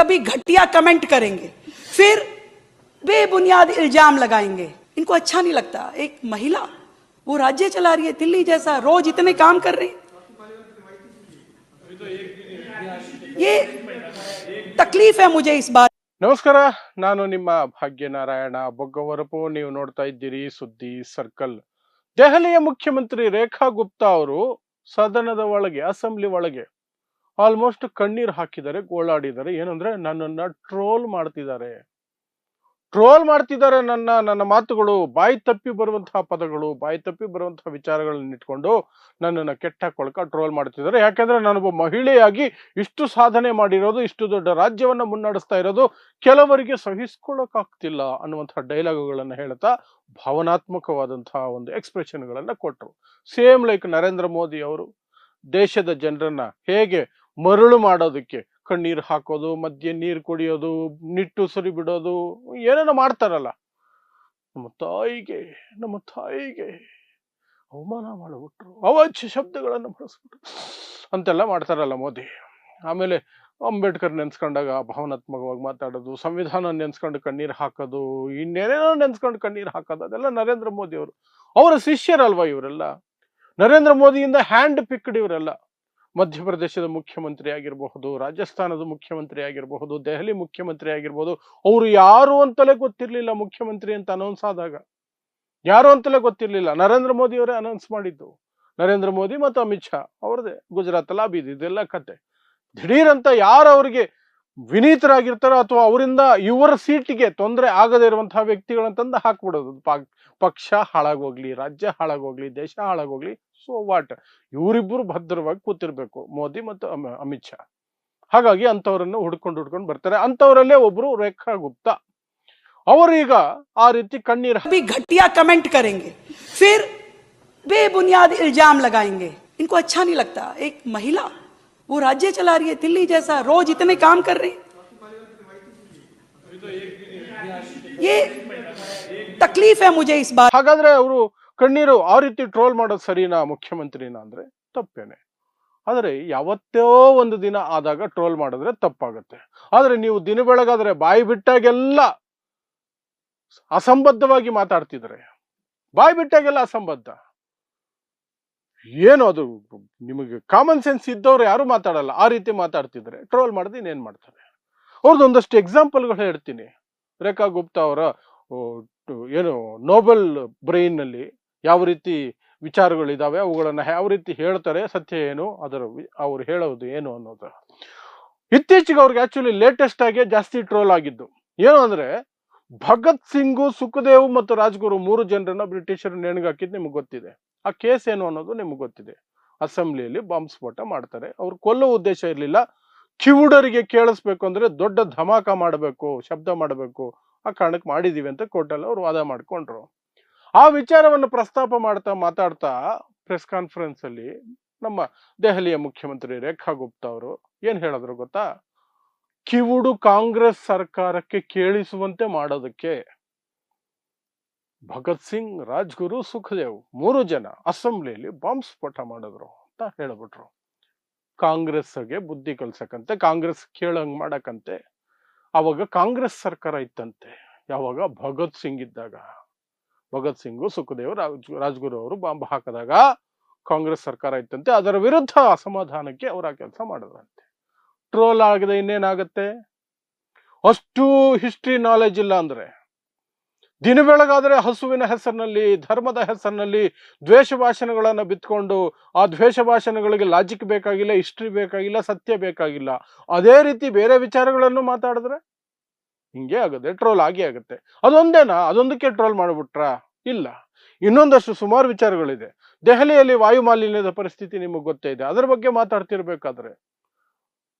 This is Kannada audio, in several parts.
कभी घटिया कमेंट करेंगे, फिर बेबुनियाद इल्जाम लगाएंगे। इनको अच्छा नहीं लगता। एक महिला वो राज्य चला रही है दिल्ली जैसा, रोज इतने काम कर रही है, ये तकलीफ है मुझे इस बात। ನಮಸ್ಕಾರ, ನಾನು ನಿಮ್ಮ ಭಾಗ್ಯನಾರಾಯಣ ಬೊಗ್ಗವರಪು. ನೀವು ನೋಡ್ತಾ ಇದ್ದೀರಿ ಸುದ್ದಿ ಸರ್ಕಲ್. ದೆಹಲಿಯ ಮುಖ್ಯಮಂತ್ರಿ ರೇಖಾ ಗುಪ್ತಾ ಅವರು ಸದನದ ಒಳಗೆ, ಅಸೆಂಬ್ಲಿ ಒಳಗೆ ಆಲ್ಮೋಸ್ಟ್ ಕಣ್ಣೀರು ಹಾಕಿದ್ದಾರೆ, ಗೋಳಾಡಿದ್ದಾರೆ. ಏನಂದ್ರೆ ನನ್ನನ್ನ ಟ್ರೋಲ್ ಮಾಡ್ತಿದ್ದಾರೆ ನನ್ನ ಮಾತುಗಳು, ಬಾಯಿ ತಪ್ಪಿ ಬರುವಂತಹ ಪದಗಳು, ಬಾಯಿ ತಪ್ಪಿ ಬರುವಂತಹ ವಿಚಾರಗಳನ್ನ ಇಟ್ಕೊಂಡು ನನ್ನನ್ನು ಕೆಟ್ಟ ಕೊಳಕ ಟ್ರೋಲ್ ಮಾಡ್ತಿದ್ದಾರೆ. ಯಾಕಂದ್ರೆ ನಾನೊಬ್ಬ ಮಹಿಳೆಯಾಗಿ ಇಷ್ಟು ಸಾಧನೆ ಮಾಡಿರೋದು, ಇಷ್ಟು ದೊಡ್ಡ ರಾಜ್ಯವನ್ನ ಮುನ್ನಡೆಸ್ತಾ ಇರೋದು ಕೆಲವರಿಗೆ ಸಹಿಸ್ಕೊಳ್ಳೋಕಾಗ್ತಿಲ್ಲ ಅನ್ನುವಂತಹ ಡೈಲಾಗುಗಳನ್ನ ಹೇಳ್ತಾ ಭಾವನಾತ್ಮಕವಾದಂತಹ ಒಂದು ಎಕ್ಸ್ಪ್ರೆಷನ್ಗಳನ್ನ ಕೊಟ್ಟರು. ಸೇಮ್ ಲೈಕ್ ನರೇಂದ್ರ ಮೋದಿ ಅವರು ದೇಶದ ಜನರನ್ನ ಹೇಗೆ ಮರಳು ಮಾಡೋದಕ್ಕೆ ಕಣ್ಣೀರು ಹಾಕೋದು, ಮಧ್ಯೆ ನೀರು ಕುಡಿಯೋದು, ನಿಟ್ಟುಸಿರು ಬಿಡೋದು, ಏನೇನೋ ಮಾಡ್ತಾರಲ್ಲ, ನಮ್ಮ ತಾಯಿಗೆ ಅವಮಾನ ಮಾಡಿಬಿಟ್ರು, ಅವಾಚ್ಯ ಶಬ್ದಗಳನ್ನು ಬಳಸ್ಬಿಟ್ರು ಅಂತೆಲ್ಲ ಮಾಡ್ತಾರಲ್ಲ ಮೋದಿ. ಆಮೇಲೆ ಅಂಬೇಡ್ಕರ್ ನೆನ್ಸ್ಕೊಂಡಾಗ ಭಾವನಾತ್ಮಕವಾಗಿ ಮಾತಾಡೋದು, ಸಂವಿಧಾನ ನೆನ್ಸ್ಕೊಂಡು ಕಣ್ಣೀರು ಹಾಕೋದು, ಇನ್ನೇನೇನೋ ನೆನ್ಸ್ಕೊಂಡು ಕಣ್ಣೀರು ಹಾಕೋದು, ಅದೆಲ್ಲ ನರೇಂದ್ರ ಮೋದಿ ಅವರು. ಅವರ ಶಿಷ್ಯರಲ್ವಾ ಇವರೆಲ್ಲ? ನರೇಂದ್ರ ಮೋದಿಯಿಂದ ಹ್ಯಾಂಡ್ ಪಿಕ್ಡ್ ಇವರೆಲ್ಲ. ಮಧ್ಯಪ್ರದೇಶದ ಮುಖ್ಯಮಂತ್ರಿ ಆಗಿರಬಹುದು, ರಾಜಸ್ಥಾನದ ಮುಖ್ಯಮಂತ್ರಿ ಆಗಿರಬಹುದು, ದೆಹಲಿ ಮುಖ್ಯಮಂತ್ರಿ ಆಗಿರ್ಬೋದು. ಅವರು ಯಾರು ಅಂತಲೇ ಗೊತ್ತಿರ್ಲಿಲ್ಲ. ಮುಖ್ಯಮಂತ್ರಿ ಅಂತ ಅನೌನ್ಸ್ ಆದಾಗ ಯಾರು ಅಂತಲೇ ಗೊತ್ತಿರ್ಲಿಲ್ಲ. ನರೇಂದ್ರ ಮೋದಿ ಅವರೇ ಅನೌನ್ಸ್ ಮಾಡಿದ್ದು. ನರೇಂದ್ರ ಮೋದಿ ಮತ್ತು ಅಮಿತ್ ಶಾ ಅವ್ರದೇ ಗುಜರಾತ್ ಅಲ್ಲ, ಇದೆಲ್ಲ ಕತೆ. ದಿಢೀರಂತ ಯಾರು ಅವರಿಗೆ ವಿನೀತರಾಗಿರ್ತಾರೋ ಅಥವಾ ಅವರಿಂದ ಇವರ ಸೀಟಿಗೆ ತೊಂದರೆ ಆಗದೇ ಇರುವಂತಹ ವ್ಯಕ್ತಿಗಳಂತಂದು ಹಾಕ್ಬಿಡೋದು. ಪಕ್ಷ ಹಾಳಾಗೋಗ್ಲಿ, ರಾಜ್ಯ ಹಾಳಾಗೋಗ್ಲಿ, ದೇಶ ಹಾಳಾಗೋಗ್ಲಿ, ಸೊ ವಾಟ್, ಇವರಿಬ್ಬರು ಭದ್ರವಾಗಿ ಕೂತಿರ್ಬೇಕು, ಮೋದಿ ಮತ್ತು ಅಮಿತ್ ಶಾ. ಹಾಗಾಗಿ ಅಂತವರನ್ನು ಹುಡ್ಕೊಂಡು ಬರ್ತಾರೆ. ಅಂತವರಲ್ಲೇ ಒಬ್ರು ರೇಖಾ ಗುಪ್ತಾ. ಅವರೀಗ ಆ ರೀತಿ ಕಣ್ಣೀರು घटिया कमेंट करेंगे, फिर बेबुनियाद इल्जाम लगाएंगे। इनको अच्छा नहीं लगता। एक महिला वो राज्य चला रही है दिल्ली जैसा, रोज इतने काम कर रही है, ये तकलीफ है मुझे इस बात। ಹಾಗಾದ್ರೆ ಅವರು ಕಣ್ಣೀರು ಆ ರೀತಿ ಟ್ರೋಲ್ ಮಾಡೋದು ಸರಿನಾ ಮುಖ್ಯಮಂತ್ರಿನ ಅಂದ್ರೆ ತಪ್ಪೇನೆ. ಆದ್ರೆ ಯಾವತ್ತೋ ಒಂದು ದಿನ ಆದಾಗ ಟ್ರೋಲ್ ಮಾಡಿದ್ರೆ ತಪ್ಪಾಗುತ್ತೆ. ಆದ್ರೆ ನೀವು ದಿನ ಬೆಳಗಾದ್ರೆ ಬಾಯಿ ಬಿಟ್ಟಾಗೆಲ್ಲ ಅಸಂಬದ್ಧವಾಗಿ ಮಾತಾಡ್ತಿದ್ರೆ, ಬಾಯಿ ಬಿಟ್ಟಾಗೆಲ್ಲ ಅಸಂಬದ್ಧ. ಏನು ಅದು? ನಿಮಗೆ ಕಾಮನ್ ಸೆನ್ಸ್ ಇದ್ದವ್ರು ಯಾರು ಮಾತಾಡಲ್ಲ. ಆ ರೀತಿ ಮಾತಾಡ್ತಿದ್ರೆ ಟ್ರೋಲ್ ಮಾಡಿದ್ರೆ ಇನ್ನೇನ್ ಮಾಡ್ತಾರೆ? ಅವ್ರದ್ದು ಒಂದಷ್ಟು ಎಕ್ಸಾಂಪಲ್ಗಳು ಹೇಳ್ತೀನಿ. ರೇಖಾ ಗುಪ್ತಾ ಅವರ ಏನು ನೋಬೆಲ್ ಬ್ರೈನ್ ನಲ್ಲಿ ಯಾವ ರೀತಿ ವಿಚಾರಗಳಿದಾವೆ, ಅವುಗಳನ್ನ ಯಾವ ರೀತಿ ಹೇಳ್ತಾರೆ, ಸತ್ಯ ಏನು, ಅದರ ಅವ್ರು ಹೇಳೋದು ಏನು ಅನ್ನೋದು. ಇತ್ತೀಚೆಗೆ ಅವ್ರಿಗೆ ಆಕ್ಚುಲಿ ಲೇಟೆಸ್ಟ್ ಆಗಿ ಜಾಸ್ತಿ ಟ್ರೋಲ್ ಆಗಿದ್ದು ಏನು ಅಂದ್ರೆ, ಭಗತ್ ಸಿಂಗು, ಸುಖದೇವ್ ಮತ್ತು ರಾಜ್ಗುರು 3 ಜನರನ್ನ ಬ್ರಿಟಿಷರು ನೇಣಿಗಾಕಿದ್ದು ನಿಮ್ಗೆ ಗೊತ್ತಿದೆ. ಆ ಕೇಸ್ ಏನು ಅನ್ನೋದು ನಿಮ್ಗೆ ಗೊತ್ತಿದೆ. ಅಸೆಂಬ್ಲಿಯಲ್ಲಿ ಬಾಂಬ್ ಸ್ಫೋಟ ಮಾಡ್ತಾರೆ. ಅವ್ರು ಕೊಲ್ಲೋ ಉದ್ದೇಶ ಇರಲಿಲ್ಲ. ಕಿವುಡರಿಗೆ ಕೇಳಿಸ್ಬೇಕು ಅಂದ್ರೆ ದೊಡ್ಡ ಧಮಾಕ ಮಾಡಬೇಕು, ಶಬ್ದ ಮಾಡಬೇಕು, ಆ ಕಾರಣಕ್ಕೆ ಮಾಡಿದೀವಿ ಅಂತ ಕೋರ್ಟಲ್ಲಿ ಅವ್ರು ವಾದ ಮಾಡ್ಕೊಂಡ್ರು. ಆ ವಿಚಾರವನ್ನು ಪ್ರಸ್ತಾಪ ಮಾತಾಡ್ತಾ ಪ್ರೆಸ್ ಕಾನ್ಫರೆನ್ಸ್ ಅಲ್ಲಿ ನಮ್ಮ ದೆಹಲಿಯ ಮುಖ್ಯಮಂತ್ರಿ ರೇಖಾ ಗುಪ್ತಾ ಅವರು ಏನ್ ಹೇಳಿದ್ರು ಗೊತ್ತಾ? ಕಿವುಡು ಕಾಂಗ್ರೆಸ್ ಸರ್ಕಾರಕ್ಕೆ ಕೇಳಿಸುವಂತೆ ಮಾಡೋದಕ್ಕೆ ಭಗತ್ ಸಿಂಗ್, ರಾಜ್ಗುರು, ಸುಖದೇವ್ 3 ಜನ ಅಸೆಂಬ್ಲಿಯಲ್ಲಿ ಬಾಂಬ್ ಸ್ಫೋಟ ಮಾಡಿದ್ರು ಅಂತ ಹೇಳ್ಬಿಟ್ರು. ಕಾಂಗ್ರೆಸ್ಗೆ ಬುದ್ಧಿ ಕಲ್ಸಕ್ಕಂತೆ, ಕಾಂಗ್ರೆಸ್ ಕೇಳಂಗ್ ಮಾಡಕ್ಕಂತೆ. ಅವಾಗ ಕಾಂಗ್ರೆಸ್ ಸರ್ಕಾರ ಇತ್ತಂತೆ. ಯಾವಾಗ? ಭಗತ್ ಸಿಂಗ್ ಇದ್ದಾಗ. ಭಗತ್ ಸಿಂಗು, ಸುಖದೇವ್, ರಾಜ್ಗುರು ಅವರು ಬಾಂಬ್ ಹಾಕಿದಾಗ ಕಾಂಗ್ರೆಸ್ ಸರ್ಕಾರ ಇತ್ತಂತೆ. ಅದರ ವಿರುದ್ಧ ಅಸಮಾಧಾನಕ್ಕೆ ಅವ್ರು ಆ ಕೆಲಸ ಮಾಡಿದ್ರಂತೆ. ಟ್ರೋಲ್ ಆಗದೆ ಇನ್ನೇನಾಗತ್ತೆ? ಅಷ್ಟು ಹಿಸ್ಟ್ರಿ ನಾಲೆಜ್ ಇಲ್ಲ ಅಂದ್ರೆ. ದಿನ ಬೆಳಗಾದ್ರೆ ಹಸುವಿನ ಹೆಸರಿನಲ್ಲಿ, ಧರ್ಮದ ಹೆಸರಿನಲ್ಲಿ ದ್ವೇಷ ಭಾಷಣಗಳನ್ನ ಬಿತ್ಕೊಂಡು, ಆ ದ್ವೇಷ ಭಾಷಣಗಳಿಗೆ ಲಾಜಿಕ್ ಬೇಕಾಗಿಲ್ಲ, ಹಿಸ್ಟ್ರಿ ಬೇಕಾಗಿಲ್ಲ, ಸತ್ಯ ಬೇಕಾಗಿಲ್ಲ. ಅದೇ ರೀತಿ ಬೇರೆ ವಿಚಾರಗಳನ್ನು ಮಾತಾಡಿದ್ರೆ ಹಿಂಗೆ ಆಗುತ್ತೆ, ಟ್ರೋಲ್ ಆಗೇ ಆಗುತ್ತೆ. ಅದೊಂದೇನಾ? ಅದೊಂದಕ್ಕೆ ಟ್ರೋಲ್ ಮಾಡಿಬಿಟ್ರ? ಇಲ್ಲ, ಇನ್ನೊಂದಷ್ಟು ಸುಮಾರು ವಿಚಾರಗಳಿದೆ. ದೆಹಲಿಯಲ್ಲಿ ವಾಯು ಮಾಲಿನ್ಯದ ಪರಿಸ್ಥಿತಿ ನಿಮಗೆ ಗೊತ್ತೇ ಇದೆ. ಅದರ ಬಗ್ಗೆ ಮಾತಾಡ್ತಿರ್ಬೇಕಾದ್ರೆ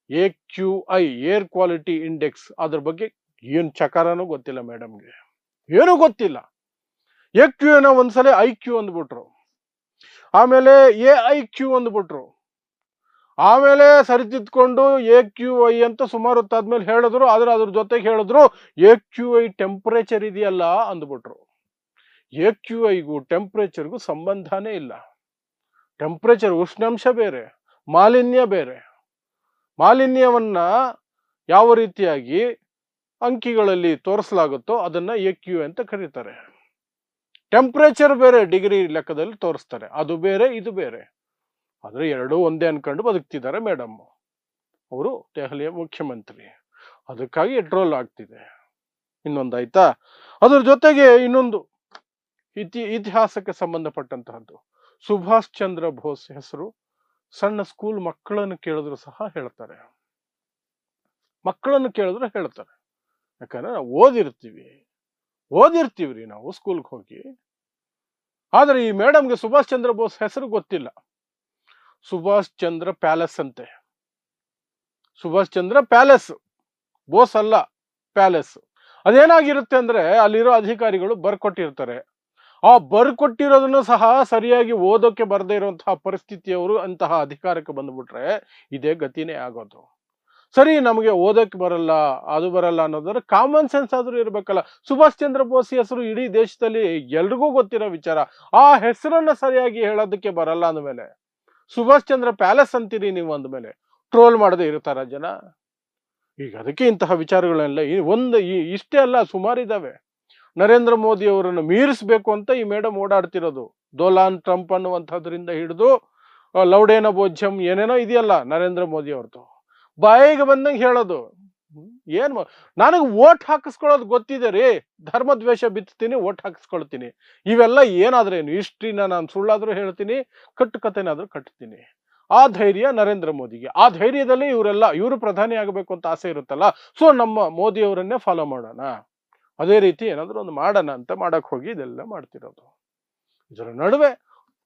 AQI, ಏರ್ ಕ್ವಾಲಿಟಿ ಇಂಡೆಕ್ಸ್, ಅದ್ರ ಬಗ್ಗೆ ಏನ್ ಚಕಾರನೂ ಗೊತ್ತಿಲ್ಲ ಮೇಡಮ್ಗೆ, ಏನೂ ಗೊತ್ತಿಲ್ಲ. AQನ ಒಂದ್ಸಲ IQ ಅಂದ್ಬಿಟ್ರು, ಆಮೇಲೆ AIQ ಅಂದ್ಬಿಟ್ರು, ಆಮೇಲೆ ಸರಿತಿದ್ಕೊಂಡು AQI ಅಂತ ಸುಮಾರು ಹೊತ್ತಾದ್ಮೇಲೆ ಹೇಳಿದ್ರು. ಆದ್ರೆ ಅದ್ರ ಜೊತೆಗೆ ಹೇಳಿದ್ರು AQI ಟೆಂಪರೇಚರ್ ಇದೆಯಲ್ಲ ಅಂದ್ಬಿಟ್ರು. AQIಗೂ ಟೆಂಪರೇಚರ್ಗೂ ಸಂಬಂಧನೇ ಇಲ್ಲ. ಟೆಂಪರೇಚರ್ ಉಷ್ಣಾಂಶ ಬೇರೆ, ಮಾಲಿನ್ಯ ಬೇರೆ. ಮಾಲಿನ್ಯವನ್ನ ಯಾವ ರೀತಿಯಾಗಿ ಅಂಕಿಗಳಲ್ಲಿ ತೋರಿಸಲಾಗುತ್ತೋ ಅದನ್ನ AQ ಅಂತ ಕರೀತಾರೆ. ಟೆಂಪರೇಚರ್ ಬೇರೆ ಡಿಗ್ರಿ ಲೆಕ್ಕದಲ್ಲಿ ತೋರಿಸ್ತಾರೆ, ಅದು ಬೇರೆ ಇದು ಬೇರೆ. ಆದ್ರೆ ಎರಡೂ ಒಂದೇ ಅನ್ಕೊಂಡು ಬದುಕ್ತಿದ್ದಾರೆ ಮೇಡಮ್. ಅವರು ದೆಹಲಿಯ ಮುಖ್ಯಮಂತ್ರಿ, ಅದಕ್ಕಾಗಿ ಟ್ರೋಲ್ ಆಗ್ತಿದೆ. ಇನ್ನೊಂದಾಯ್ತಾ, ಅದ್ರ ಜೊತೆಗೆ ಇನ್ನೊಂದು ಇತಿಹಾಸಕ್ಕೆ ಸಂಬಂಧಪಟ್ಟಂತಹದ್ದು. ಸುಭಾಷ್ ಚಂದ್ರ ಬೋಸ್ ಹೆಸರು ಸಣ್ಣ ಸ್ಕೂಲ್ ಮಕ್ಕಳನ್ನು ಕೇಳಿದ್ರು ಸಹ ಹೇಳ್ತಾರೆ, ಮಕ್ಕಳನ್ನು ಕೇಳಿದ್ರು ಹೇಳ್ತಾರೆ. ಯಾಕಂದ್ರೆ ನಾವು ಓದಿರ್ತೀವ್ರಿ ನಾವು ಸ್ಕೂಲ್ಗೆ ಹೋಗಿ. ಆದ್ರೆ ಈ ಮೇಡಮ್ಗೆ ಸುಭಾಷ್ ಚಂದ್ರ ಬೋಸ್ ಹೆಸರು ಗೊತ್ತಿಲ್ಲ. ಸುಭಾಷ್ ಚಂದ್ರ ಪ್ಯಾಲೇಸ್ ಅಂತೆ. ಸುಭಾಷ್ ಚಂದ್ರ ಪ್ಯಾಲೇಸ್, ಬೋಸ್ ಅಲ್ಲ, ಪ್ಯಾಲೇಸ್. ಅದೇನಾಗಿರುತ್ತೆ ಅಂದ್ರೆ ಅಲ್ಲಿರೋ ಅಧಿಕಾರಿಗಳು ಬರ್ಕೊಟ್ಟಿರ್ತಾರೆ. ಆ ಬರ್ಕೊಟ್ಟಿರೋದನ್ನು ಸಹ ಸರಿಯಾಗಿ ಓದೋಕೆ ಬರದೇ ಇರುವಂತಹ ಪರಿಸ್ಥಿತಿಯವರು ಅಂತಹ ಅಧಿಕಾರಕ್ಕೆ ಬಂದ್ಬಿಟ್ರೆ ಇದೇ ಗತಿನೇ ಆಗೋದು. ಸರಿ, ನಮಗೆ ಓದೋಕೆ ಬರಲ್ಲ, ಅದು ಬರಲ್ಲ ಅನ್ನೋದ್ರ ಕಾಮನ್ ಸೆನ್ಸ್ ಆದ್ರೂ ಇರ್ಬೇಕಲ್ಲ. ಸುಭಾಷ್ ಚಂದ್ರ ಬೋಸ್ ಹೆಸರು ಇಡೀ ದೇಶದಲ್ಲಿ ಎಲ್ರಿಗೂ ಗೊತ್ತಿರೋ ವಿಚಾರ. ಆ ಹೆಸರನ್ನ ಸರಿಯಾಗಿ ಹೇಳೋದಕ್ಕೆ ಬರಲ್ಲ ಅಂದ್ಮೇಲೆ ಸುಭಾಷ್ ಚಂದ್ರ ಪ್ಯಾಲೇಸ್ ಅಂತೀರಿ ನೀವು ಅಂದ್ಮೇಲೆ ಟ್ರೋಲ್ ಮಾಡದೆ ಇರ್ತಾರ ಜನ? ಈಗ ಅದಕ್ಕೆ ಇಂತಹ ವಿಚಾರಗಳೆಲ್ಲ ಇಷ್ಟೇ ಅಲ್ಲ, ಸುಮಾರಿದಾವೆ. ನರೇಂದ್ರ ಮೋದಿ ಅವರನ್ನು ಮೀರಿಸಬೇಕು ಅಂತ ಈ ಮೇಡಮ್ ಓಡಾಡ್ತಿರೋದು. ಡೊನಾಲ್ಡ್ ಟ್ರಂಪ್ ಅನ್ನುವಂಥದ್ರಿಂದ ಹಿಡಿದು ಲೌಡೇನ ಭೋಜ್ಯಂ ಏನೇನೋ ಇದೆಯಲ್ಲ ನರೇಂದ್ರ ಮೋದಿ ಅವ್ರದ್ದು, ಬಾಯಿಗೆ ಬಂದಂಗೆ ಹೇಳೋದು. ನನಗೆ ಓಟ್ ಹಾಕಿಸ್ಕೊಳ್ಳೋದು ಗೊತ್ತಿದೆ ರೀ, ಧರ್ಮದ್ವೇಷ ಬಿತ್ತೀನಿ, ಓಟ್ ಹಾಕಿಸ್ಕೊಳ್ತೀನಿ. ಇವೆಲ್ಲ ಏನಾದ್ರೇನು, ಹಿಸ್ಟ್ರಿನ ನಾನು ಸುಳ್ಳಾದ್ರೂ ಹೇಳ್ತೀನಿ, ಕಟ್ಟುಕತೆನಾದ್ರೂ ಕಟ್ತೀನಿ. ಆ ಧೈರ್ಯ ನರೇಂದ್ರ ಮೋದಿಗೆ. ಆ ಧೈರ್ಯದಲ್ಲಿ ಇವರು ಪ್ರಧಾನಿ ಆಗಬೇಕು ಅಂತ ಆಸೆ ಇರುತ್ತಲ್ಲ, ಸೊ ನಮ್ಮ ಮೋದಿ ಅವರನ್ನೇ ಫಾಲೋ ಮಾಡೋಣ, ಅದೇ ರೀತಿ ಏನಾದ್ರೂ ಒಂದು ಮಾಡೋಣ ಅಂತ ಮಾಡಕ್ ಹೋಗಿ ಇದೆಲ್ಲ ಮಾಡ್ತಿರೋದು. ಇದರ ನಡುವೆ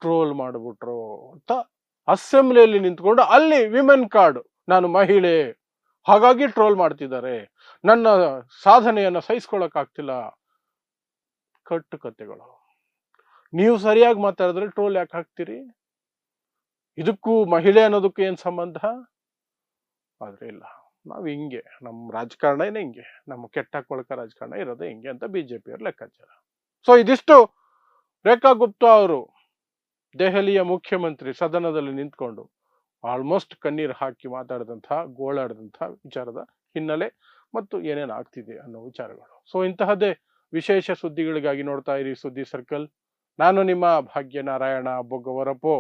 ಟ್ರೋಲ್ ಮಾಡ್ಬಿಟ್ರು ಅಂತ ಅಸೆಂಬ್ಲಿಯಲ್ಲಿ ನಿಂತ್ಕೊಂಡು ಅಲ್ಲಿ ವಿಮೆನ್ ಕಾರ್ಡ್, ನಾನು ಮಹಿಳೆ ಹಾಗಾಗಿ ಟ್ರೋಲ್ ಮಾಡ್ತಿದ್ದಾರೆ, ನನ್ನ ಸಾಧನೆಯನ್ನ ಸಹಿಸ್ಕೊಳಕ್ ಆಗ್ತಿಲ್ಲ. ಕಟ್ಟುಕತೆಗಳು. ನೀವು ಸರಿಯಾಗಿ ಮಾತಾಡಿದ್ರೆ ಟ್ರೋಲ್ ಯಾಕೆ ಹಾಕ್ತೀರಿ? ಇದಕ್ಕೂ ಮಹಿಳೆ ಅನ್ನೋದಕ್ಕೂ ಏನ್ ಸಂಬಂಧ? ಆದ್ರೆ ಇಲ್ಲ, ನಾವ್ ಹಿಂಗೆ, ನಮ್ಮ ರಾಜಕಾರಣನೇ ಹಿಂಗೆ, ನಮ್ಮ ಕೆಟ್ಟ ಕೊಳಕ ರಾಜಕಾರಣ ಇರೋದೇ ಹಿಂಗೆ ಅಂತ ಬಿಜೆಪಿಯವ್ರ ಲೆಕ್ಕಾಚಾರ. ಸೊ ಇದಿಷ್ಟು ರೇಖಾ ಗುಪ್ತಾ ಅವರು ದೆಹಲಿಯ ಮುಖ್ಯಮಂತ್ರಿ ಸದನದಲ್ಲಿ ನಿಂತ್ಕೊಂಡು ಆಲ್ಮೋಸ್ಟ್ ಕಣ್ಣೀರು ಹಾಕಿ ಮಾತಾಡಿದಂತಹ, ಗೋಳಾಡಿದಂತಹ ವಿಚಾರದ ಹಿನ್ನೆಲೆ ಮತ್ತು ಏನೇನು ಆಗ್ತಿದೆ ಅನ್ನೋ ವಿಚಾರಗಳು. ಸೊ ಇಂತಹದ್ದೇ ವಿಶೇಷ ಸುದ್ದಿಗಳಿಗಾಗಿ ನೋಡ್ತಾ ಇರಿ ಸುದ್ದಿ ಸರ್ಕಲ್. ನಾನು ನಿಮ್ಮ ಭಾಗ್ಯನಾರಾಯಣ ಬೊಗ್ಗವರಪೋ.